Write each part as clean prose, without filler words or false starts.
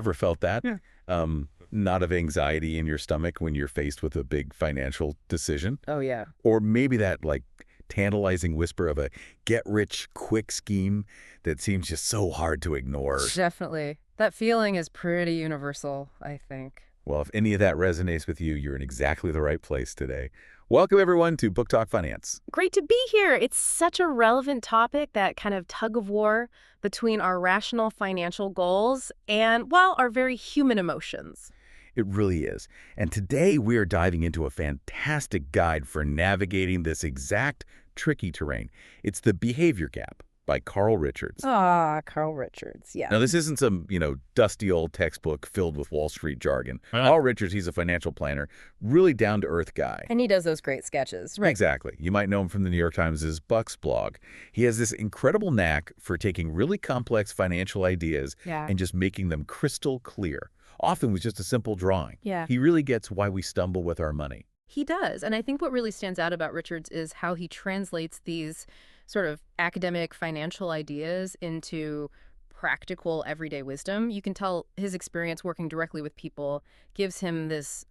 Ever felt that? Yeah. Not of anxiety in your stomach when you're faced with a big financial decision? Oh, yeah. Or maybe that, like, tantalizing whisper of a get-rich-quick scheme that seems just so hard to ignore. Definitely. That feeling is pretty universal, I think. Well, if any of that resonates with you, you're in exactly the right place today. Welcome, everyone, to Book Talk Finance. Great to be here. It's such a relevant topic, that kind of tug of war between our rational financial goals and, well, our very human emotions. It really is. And today we are diving into a fantastic guide for navigating this exact tricky terrain. It's The Behavior Gap by Carl Richards. Carl Richards, yeah. Now, this isn't some, dusty old textbook filled with Wall Street jargon. Huh? Carl Richards, he's a financial planner, really down-to-earth guy. And he does those great sketches, right? Exactly. You might know him from the New York Times' Bucks blog. He has this incredible knack for taking really complex financial ideas Yeah. and just making them crystal clear, often with just a simple drawing. Yeah. He really gets why we stumble with our money. He does. And I think what really stands out about Richards is how he translates these sort of academic financial ideas into practical everyday wisdom. You can tell his experience working directly with people gives him this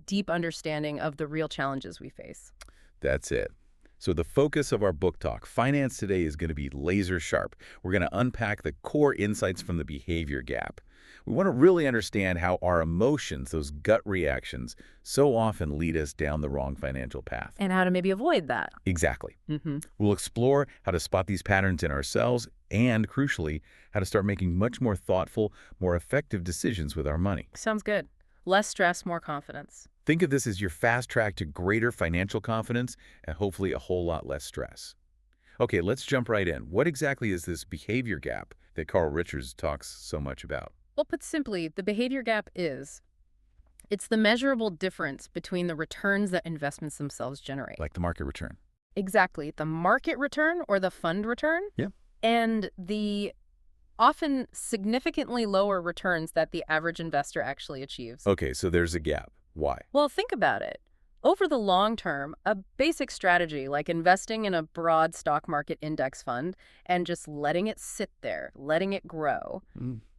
deep understanding of the real challenges we face. That's it. So the focus of our book talk, Finance Today, is going to be laser sharp. We're going to unpack the core insights from the behavior gap. We want to really understand how our emotions, those gut reactions, so often lead us down the wrong financial path. And how to maybe avoid that. Exactly. Mm-hmm. We'll explore how to spot these patterns in ourselves and, crucially, how to start making much more thoughtful, more effective decisions with our money. Sounds good. Less stress, more confidence. Think of this as your fast track to greater financial confidence and hopefully a whole lot less stress. Okay, let's jump right in. What exactly is this behavior gap that Carl Richards talks so much about? Well, put simply, the behavior gap it's the measurable difference between the returns that investments themselves generate. Like the market return. Exactly. The market return or the fund return. Yeah. And the often significantly lower returns that the average investor actually achieves. Okay, so there's a gap. Why? Well, think about it. Over the long term, a basic strategy like investing in a broad stock market index fund and just letting it sit there, letting it grow,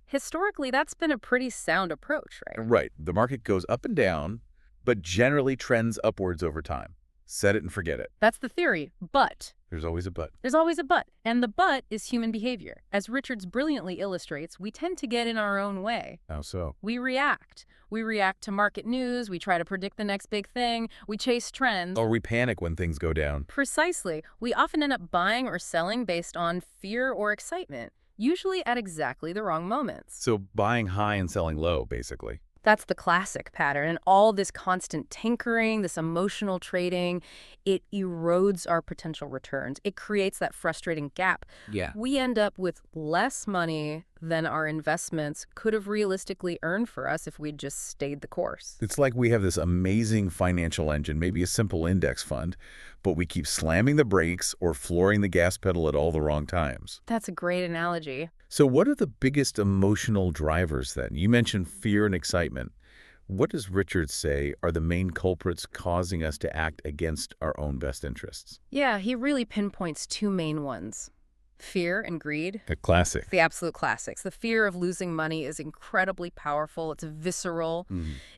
historically, that's been a pretty sound approach, right? Right. The market goes up and down, but generally trends upwards over time. Set it and forget it. That's the theory, but There's always a but. there's always a but. And the but is human behavior. As Richards brilliantly illustrates, we tend to get in our own way. How so? We react. We react to market news. We try to predict the next big thing. We chase trends. Or we panic when things go down. Precisely. We often end up buying or selling based on fear or excitement, usually at exactly the wrong moments. So buying high and selling low, basically. That's the classic pattern. And all this constant tinkering, this emotional trading, it erodes our potential returns. It creates that frustrating gap. Yeah. We end up with less money than our investments could have realistically earned for us if we'd just stayed the course. It's like we have this amazing financial engine, maybe a simple index fund, but we keep slamming the brakes or flooring the gas pedal at all the wrong times. That's a great analogy. So what are the biggest emotional drivers then? You mentioned fear and excitement. What does Richards say are the main culprits causing us to act against our own best interests? Yeah, he really pinpoints two main ones. Fear and greed. A classic. The absolute classics. The fear of losing money is incredibly powerful. It's visceral.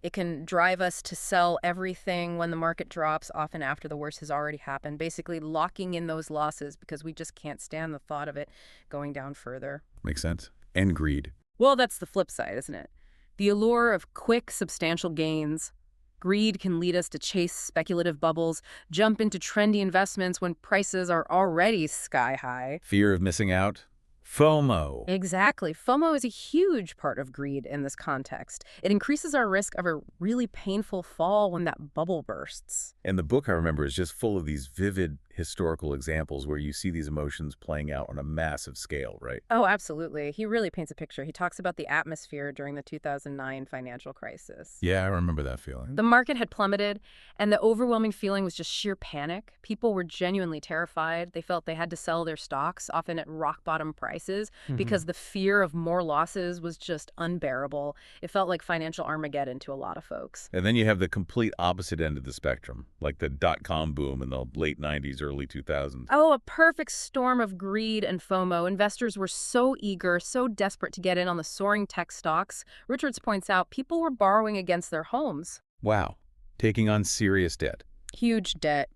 It can drive us to sell everything when the market drops, often after the worst has already happened, basically locking in those losses because we just can't stand the thought of it going down further. Makes sense. And greed. Well, that's the flip side, isn't it? The allure of quick, substantial gains. Greed can lead us to chase speculative bubbles, jump into trendy investments when prices are already sky high. Fear of missing out. FOMO. Exactly. FOMO is a huge part of greed in this context. It increases our risk of a really painful fall when that bubble bursts. And the book, I remember, is just full of these vivid historical examples where you see these emotions playing out on a massive scale, right? Oh, absolutely. He really paints a picture. He talks about the atmosphere during the 2009 financial crisis. Yeah, I remember that feeling. The market had plummeted, and the overwhelming feeling was just sheer panic. People were genuinely terrified. They felt they had to sell their stocks, often at rock-bottom prices, because the fear of more losses was just unbearable. It felt like financial Armageddon to a lot of folks. And then you have the complete opposite end of the spectrum, like the dot-com boom in the late 90s, early 2000s. Oh, a perfect storm of greed and FOMO. Investors were so eager, so desperate to get in on the soaring tech stocks. Richards points out people were borrowing against their homes. Wow. Taking on serious debt. Huge debt.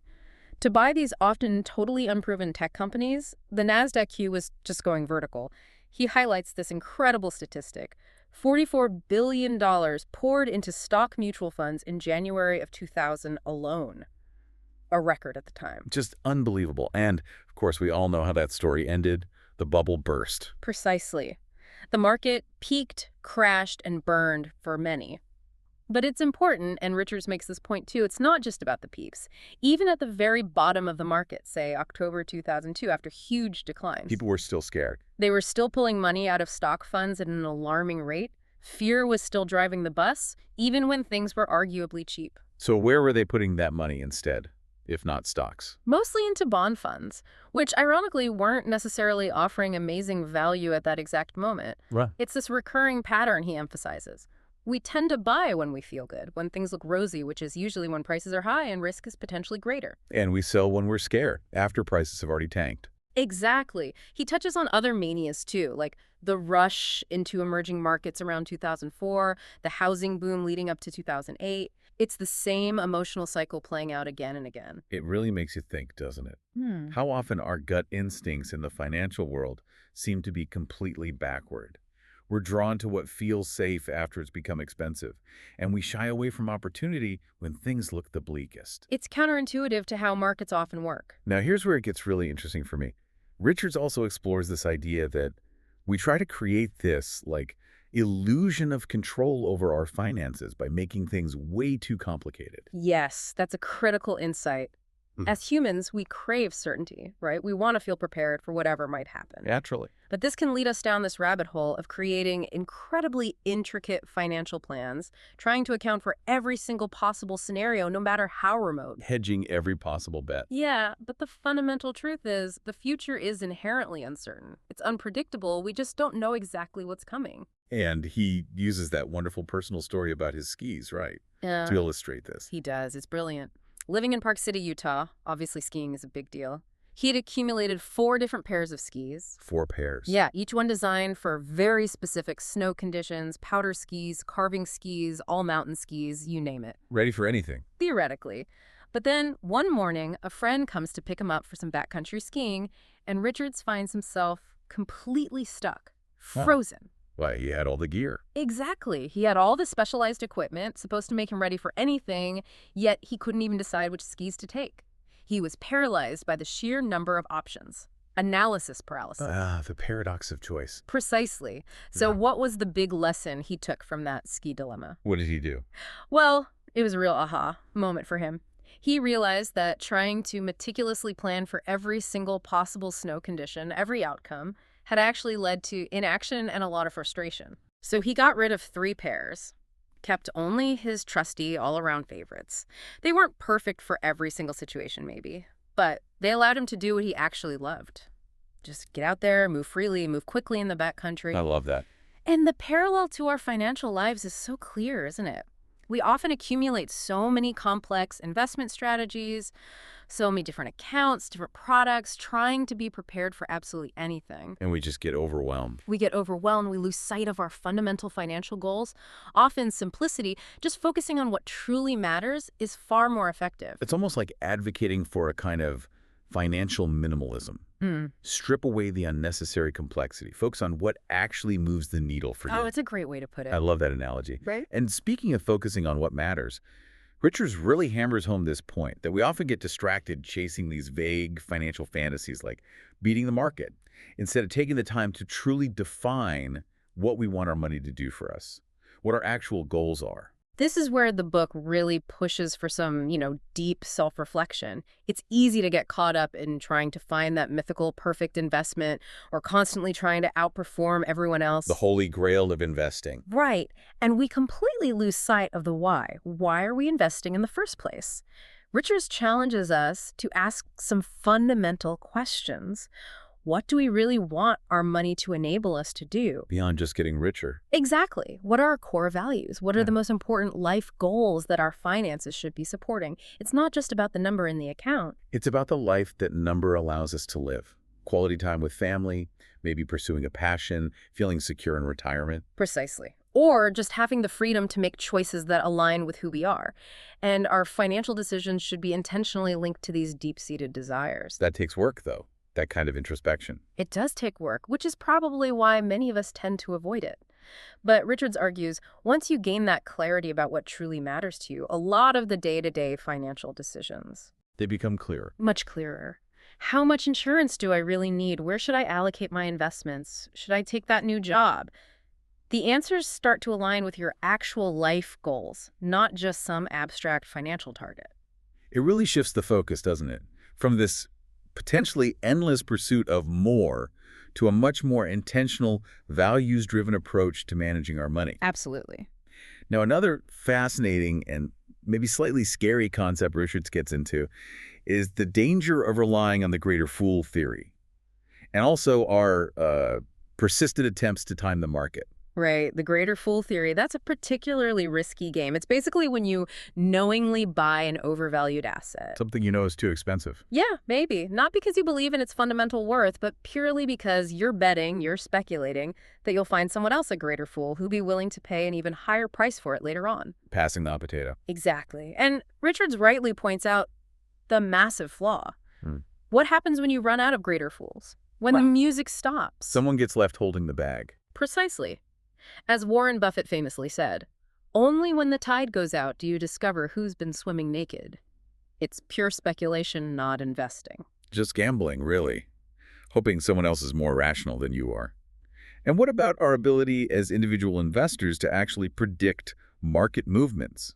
To buy these often totally unproven tech companies, the NASDAQ queue was just going vertical. He highlights this incredible statistic. $44 billion poured into stock mutual funds in January of 2000 alone. A record at the time. Just unbelievable. And, of course, we all know how that story ended. The bubble burst. Precisely. The market peaked, crashed, and burned for many. But it's important, and Richards makes this point too, it's not just about the peaks. Even at the very bottom of the market, say October 2002, after huge declines, People were still scared. they were still pulling money out of stock funds at an alarming rate. Fear was still driving the bus, even when things were arguably cheap. So where were they putting that money instead, if not stocks? Mostly into bond funds, which ironically weren't necessarily offering amazing value at that exact moment. Right. It's this recurring pattern he emphasizes. We tend to buy when we feel good, when things look rosy, which is usually when prices are high and risk is potentially greater. And we sell when we're scared, after prices have already tanked. Exactly. He touches on other manias too, like the rush into emerging markets around 2004, the housing boom leading up to 2008. It's the same emotional cycle playing out again and again. It really makes you think, doesn't it? How often our gut instincts in the financial world seem to be completely backward. We're drawn to what feels safe after it's become expensive, and we shy away from opportunity when things look the bleakest. It's counterintuitive to how markets often work. Now, here's where it gets really interesting for me. Richards also explores this idea that we try to create this, illusion of control over our finances by making things way too complicated. Yes, that's a critical insight. As humans, we crave certainty, right? We want to feel prepared for whatever might happen. Naturally. But this can lead us down this rabbit hole of creating incredibly intricate financial plans, trying to account for every single possible scenario, no matter how remote. Hedging every possible bet. Yeah, but the fundamental truth is the future is inherently uncertain. It's unpredictable. We just don't know exactly what's coming. And he uses that wonderful personal story about his skis, right, to illustrate this. He does. It's brilliant. Living in Park City, Utah, obviously skiing is a big deal. He had accumulated 4 different pairs of skis. 4 pairs. Yeah, each one designed for very specific snow conditions, powder skis, carving skis, all mountain skis, you name it. Ready for anything. Theoretically. But then, one morning, a friend comes to pick him up for some backcountry skiing, and Richards finds himself completely stuck, frozen. Why, he had all the gear. Exactly. He had all the specialized equipment supposed to make him ready for anything, yet he couldn't even decide which skis to take. He was paralyzed by the sheer number of options. Analysis paralysis. The paradox of choice. Precisely. So what was the big lesson he took from that ski dilemma? What did he do? Well, it was a real aha moment for him. He realized that trying to meticulously plan for every single possible snow condition, every outcome, had actually led to inaction and a lot of frustration. So he got rid of 3 pairs, kept only his trusty all-around favorites. They weren't perfect for every single situation, maybe, but they allowed him to do what he actually loved. Just get out there, move freely, move quickly in the backcountry. I love that. And the parallel to our financial lives is so clear, isn't it? We often accumulate so many complex investment strategies, so many different accounts, different products, trying to be prepared for absolutely anything. And we just get overwhelmed. We get overwhelmed, we lose sight of our fundamental financial goals. Often simplicity, just focusing on what truly matters, is far more effective. It's almost like advocating for a kind of financial minimalism. Strip away the unnecessary complexity. Focus on what actually moves the needle for you. Oh, it's a great way to put it. I love that analogy. Right? And speaking of focusing on what matters, Richards really hammers home this point that we often get distracted chasing these vague financial fantasies like beating the market, instead of taking the time to truly define what we want our money to do for us, what our actual goals are. This is where the book really pushes for some, deep self-reflection. It's easy to get caught up in trying to find that mythical perfect investment or constantly trying to outperform everyone else. The holy grail of investing. Right. And we completely lose sight of the why. Why are we investing in the first place? Richards challenges us to ask some fundamental questions. What do we really want our money to enable us to do? Beyond just getting richer. Exactly. What are our core values? What are the most important life goals that our finances should be supporting? It's not just about the number in the account. It's about the life that number allows us to live. Quality time with family, maybe pursuing a passion, feeling secure in retirement. Precisely. Or just having the freedom to make choices that align with who we are. And our financial decisions should be intentionally linked to these deep-seated desires. That takes work, though, that kind of introspection. It does take work, which is probably why many of us tend to avoid it. But Richards argues, once you gain that clarity about what truly matters to you, a lot of the day-to-day financial decisions They become clearer. much clearer. How much insurance do I really need? Where should I allocate my investments? Should I take that new job? The answers start to align with your actual life goals, not just some abstract financial target. It really shifts the focus, doesn't it? From this potentially endless pursuit of more to a much more intentional, values-driven approach to managing our money. Absolutely. Now, another fascinating and maybe slightly scary concept Richards gets into is the danger of relying on the greater fool theory, and also our persistent attempts to time the market. Right. The greater fool theory, that's a particularly risky game. It's basically when you knowingly buy an overvalued asset. Something you know is too expensive. Yeah, maybe. Not because you believe in its fundamental worth, but purely because you're betting, you're speculating, that you'll find someone else a greater fool who'll be willing to pay an even higher price for it later on. Passing the hot potato. Exactly. And Richards rightly points out the massive flaw. What happens when you run out of greater fools? When the music stops? Someone gets left holding the bag. Precisely. As Warren Buffett famously said, only when the tide goes out do you discover who's been swimming naked. It's pure speculation, not investing. Just gambling, really. Hoping someone else is more rational than you are. And what about our ability as individual investors to actually predict market movements?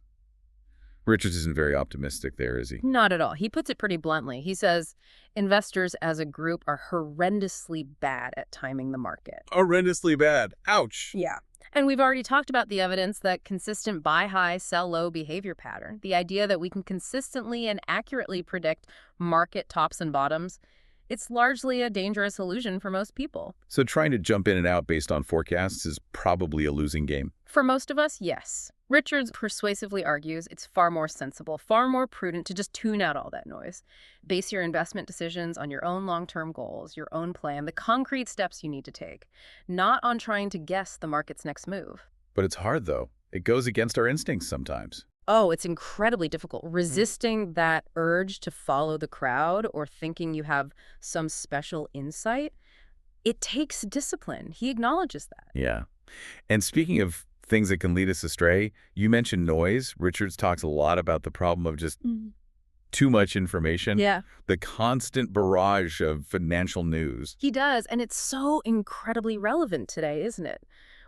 Richards isn't very optimistic there, is he? Not at all. He puts it pretty bluntly. He says, investors as a group are horrendously bad at timing the market. Horrendously bad. Ouch. Yeah. And we've already talked about the evidence that consistent buy high, sell low behavior pattern, the idea that we can consistently and accurately predict market tops and bottoms. It's largely a dangerous illusion for most people. So trying to jump in and out based on forecasts is probably a losing game. For most of us, yes. Richards persuasively argues it's far more sensible, far more prudent to just tune out all that noise. Base your investment decisions on your own long-term goals, your own plan, the concrete steps you need to take, not on trying to guess the market's next move. But it's hard, though. It goes against our instincts sometimes. Oh, it's incredibly difficult. Resisting that urge to follow the crowd or thinking you have some special insight, it takes discipline. He acknowledges that. Yeah. And speaking of things that can lead us astray, you mentioned noise. Richards talks a lot about the problem of just too much information. Yeah. The constant barrage of financial news. He does, and it's so incredibly relevant today, isn't it?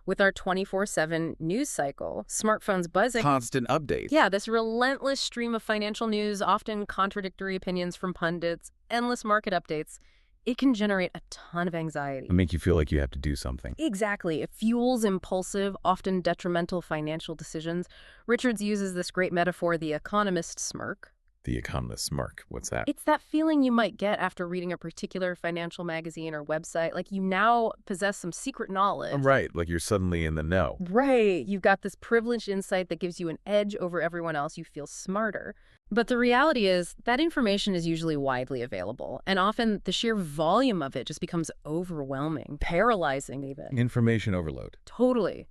With our 24/7 news cycle, smartphones buzzing. Constant updates. Yeah, this relentless stream of financial news, often contradictory opinions from pundits, endless market updates. It can generate a ton of anxiety. It make you feel like you have to do something. Exactly. It fuels impulsive, often detrimental financial decisions. Richards uses this great metaphor, the economist smirk. The economist smirk. What's that? It's that feeling you might get after reading a particular financial magazine or website, like you now possess some secret knowledge. Right, like you're suddenly in the know. Right. You've got this privileged insight that gives you an edge over everyone else. You feel smarter. But the reality is that information is usually widely available, and often the sheer volume of it just becomes overwhelming, paralyzing even. Information overload. Totally.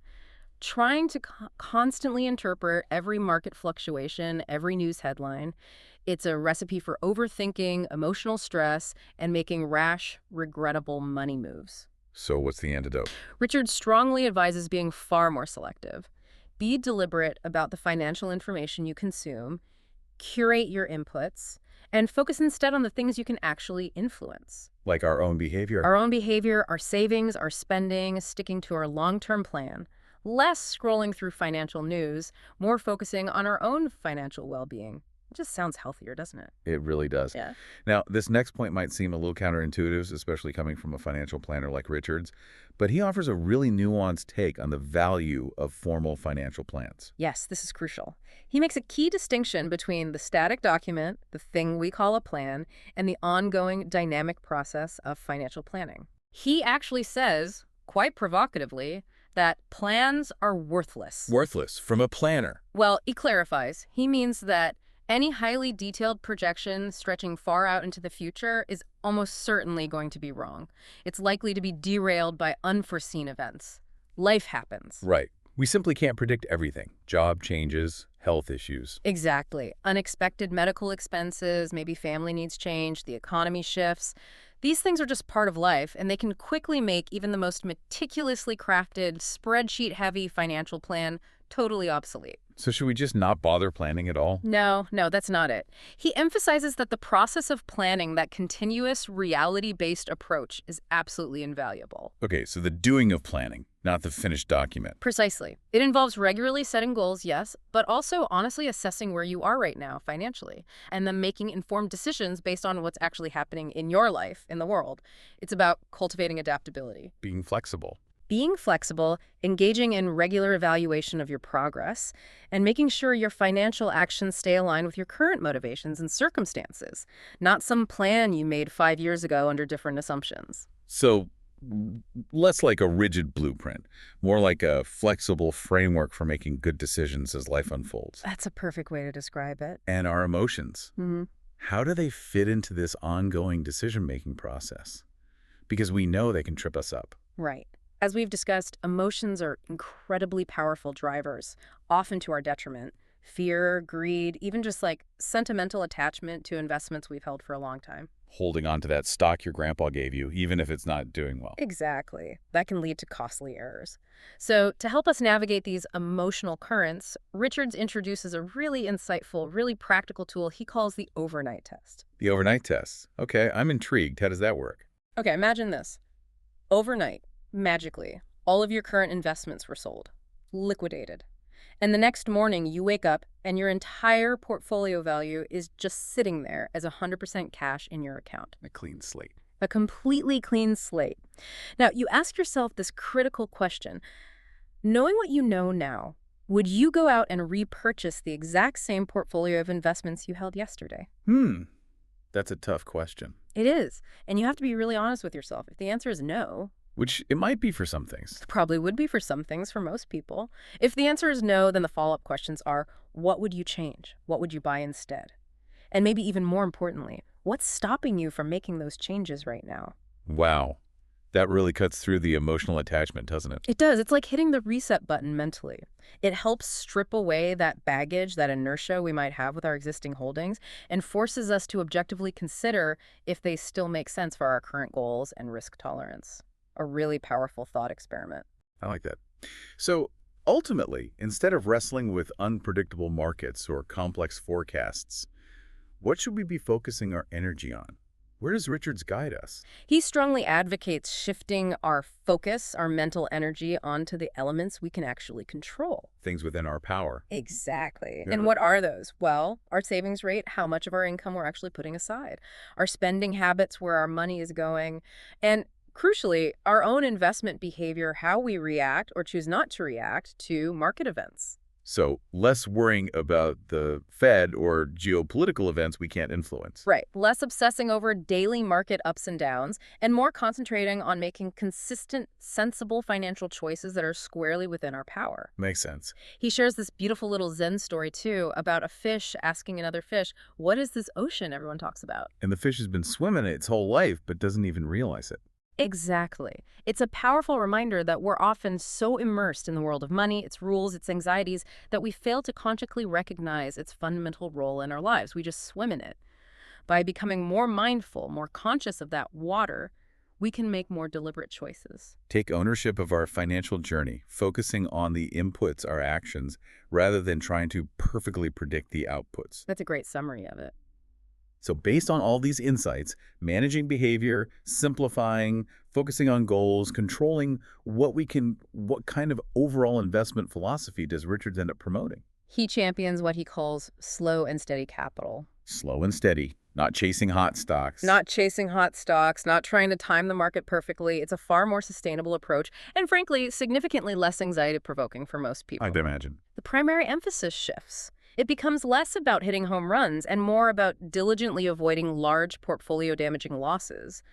Trying to constantly interpret every market fluctuation, every news headline, it's a recipe for overthinking, emotional stress, and making rash, regrettable money moves. So what's the antidote? Richard strongly advises being far more selective. Be deliberate about the financial information you consume, curate your inputs, and focus instead on the things you can actually influence. Like our own behavior. Our own behavior, our savings, our spending, sticking to our long-term plan. Less scrolling through financial news, more focusing on our own financial well-being. Just sounds healthier, doesn't it? It really does. Yeah. Now, this next point might seem a little counterintuitive, especially coming from a financial planner like Richard's, but he offers a really nuanced take on the value of formal financial plans. Yes, this is crucial. He makes a key distinction between the static document, the thing we call a plan, and the ongoing dynamic process of financial planning. He actually says, quite provocatively, that plans are worthless. Worthless from a planner. Well, he clarifies. He means that any highly detailed projection stretching far out into the future is almost certainly going to be wrong. It's likely to be derailed by unforeseen events. Life happens. Right. We simply can't predict everything. Job changes, health issues. Exactly. Unexpected medical expenses, maybe family needs change, the economy shifts. These things are just part of life, and they can quickly make even the most meticulously crafted, spreadsheet-heavy financial plan totally obsolete. So should we just not bother planning at all? No, that's not it. He emphasizes that the process of planning, that continuous, reality-based approach, is absolutely invaluable. Okay, so the doing of planning, not the finished document. Precisely. It involves regularly setting goals, yes, but also honestly assessing where you are right now financially, and then making informed decisions based on what's actually happening in your life, in the world. It's about cultivating adaptability. Being flexible. Being flexible, engaging in regular evaluation of your progress, and making sure your financial actions stay aligned with your current motivations and circumstances, not some plan you made 5 years ago under different assumptions. So less like a rigid blueprint, more like a flexible framework for making good decisions as life unfolds. That's a perfect way to describe it. And our emotions. Mm-hmm. How do they fit into this ongoing decision-making process? Because we know they can trip us up. Right. As we've discussed, emotions are incredibly powerful drivers, often to our detriment. Fear, greed, even just like sentimental attachment to investments we've held for a long time. Holding on to that stock your grandpa gave you, even if it's not doing well. Exactly. That can lead to costly errors. So to help us navigate these emotional currents, Richards introduces a really insightful, really practical tool he calls the overnight test. The overnight test. Okay, I'm intrigued. How does that work? Okay, imagine this. Overnight, magically, all of your current investments were sold, liquidated. And the next morning, you wake up and your entire portfolio value is just sitting there as 100% cash in your account. A clean slate. A completely clean slate. Now, you ask yourself this critical question. Knowing what you know now, would you go out and repurchase the exact same portfolio of investments you held yesterday? That's a tough question. It is. And you have to be really honest with yourself. If the answer is no, Which it might be for some things. probably would be for some things for most people. If the answer is no, then the follow-up questions are, what would you change? What would you buy instead? And maybe even more importantly, what's stopping you from making those changes right now? Wow. That really cuts through the emotional attachment, doesn't it? It does. It's like hitting the reset button mentally. It helps strip away that baggage, that inertia we might have with our existing holdings, and forces us to objectively consider if they still make sense for our current goals and risk tolerance. A really powerful thought experiment. I like that. So ultimately, instead of wrestling with unpredictable markets or complex forecasts, what should we be focusing our energy on? Where does Richards guide us? He strongly advocates shifting our focus, our mental energy, onto the elements we can actually control. Things within our power. Exactly. Yeah. And what are those? Well, our savings rate, how much of our income we're actually putting aside, our spending habits, where our money is going, and crucially, our own investment behavior, how we react or choose not to react to market events. So less worrying about the Fed or geopolitical events we can't influence. Right. Less obsessing over daily market ups and downs, and more concentrating on making consistent, sensible financial choices that are squarely within our power. Makes sense. He shares this beautiful little Zen story, too, about a fish asking another fish, what is this ocean everyone talks about? And the fish has been swimming its whole life but doesn't even realize it. Exactly. It's a powerful reminder that we're often so immersed in the world of money, its rules, its anxieties, that we fail to consciously recognize its fundamental role in our lives. We just swim in it. By becoming more mindful, more conscious of that water, we can make more deliberate choices. Take ownership of our financial journey, focusing on the inputs, our actions, rather than trying to perfectly predict the outputs. That's a great summary of it. So based on all these insights, managing behavior, simplifying, focusing on goals, controlling what kind of overall investment philosophy does Richards end up promoting? He champions what he calls slow and steady capital. Slow and steady, not chasing hot stocks. Not chasing hot stocks, not trying to time the market perfectly. It's a far more sustainable approach, and frankly, significantly less anxiety-provoking for most people. I'd imagine. The primary emphasis shifts. It becomes less about hitting home runs and more about diligently avoiding large portfolio-damaging losses.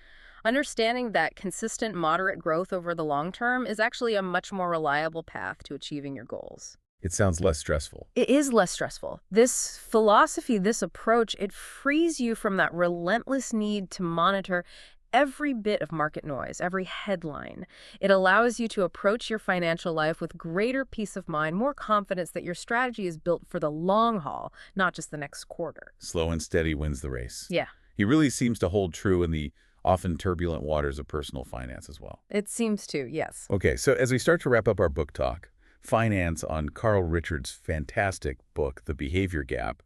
Understanding that consistent, moderate growth over the long term is actually a much more reliable path to achieving your goals. It sounds less stressful. It is less stressful. This philosophy, this approach, it frees you from that relentless need to monitor every bit of market noise, every headline. It allows you to approach your financial life with greater peace of mind, more confidence that your strategy is built for the long haul, not just the next quarter. Slow and steady wins the race. Yeah, He really seems to hold true in the often turbulent waters of personal finance as well. it seems to, yes. Okay, so as we start to wrap up our book talk, Finance on Carl Richards' fantastic book, The Behavior Gap,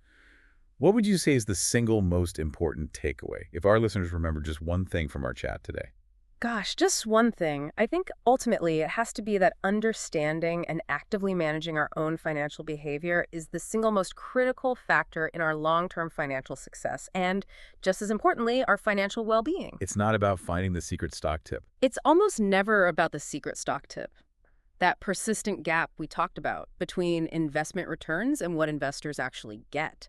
what would you say is the single most important takeaway, if our listeners remember just one thing from our chat today? Gosh, just one thing. I think ultimately it has to be that understanding and actively managing our own financial behavior is the single most critical factor in our long-term financial success and, just as importantly, our financial well-being. It's not about finding the secret stock tip. It's almost never about the secret stock tip. That persistent gap we talked about between investment returns and what investors actually get.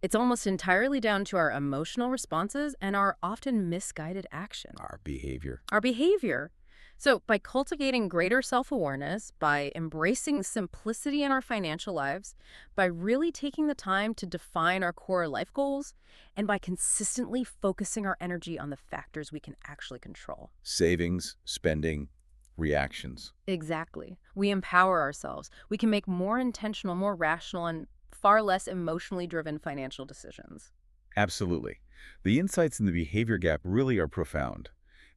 It's almost entirely down to our emotional responses and our often misguided action. Our behavior. Our behavior. So by cultivating greater self-awareness, by embracing simplicity in our financial lives, by really taking the time to define our core life goals, and by consistently focusing our energy on the factors we can actually control. Savings, spending, reactions. Exactly. We empower ourselves. We can make more intentional, more rational, and far less emotionally driven financial decisions. Absolutely. The insights in the behavior gap really are profound.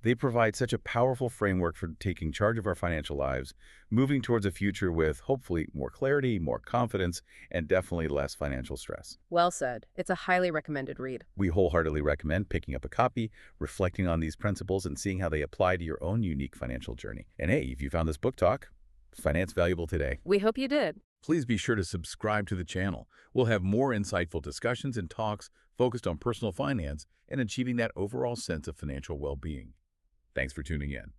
They provide such a powerful framework for taking charge of our financial lives, moving towards a future with hopefully more clarity, more confidence, and definitely less financial stress. Well said. It's a highly recommended read. We wholeheartedly recommend picking up a copy, reflecting on these principles, and seeing how they apply to your own unique financial journey. And hey, if you found this book talk finance valuable today, We hope you did. please be sure to subscribe to the channel. We'll have more insightful discussions and talks focused on personal finance and achieving that overall sense of financial well-being. Thanks for tuning in.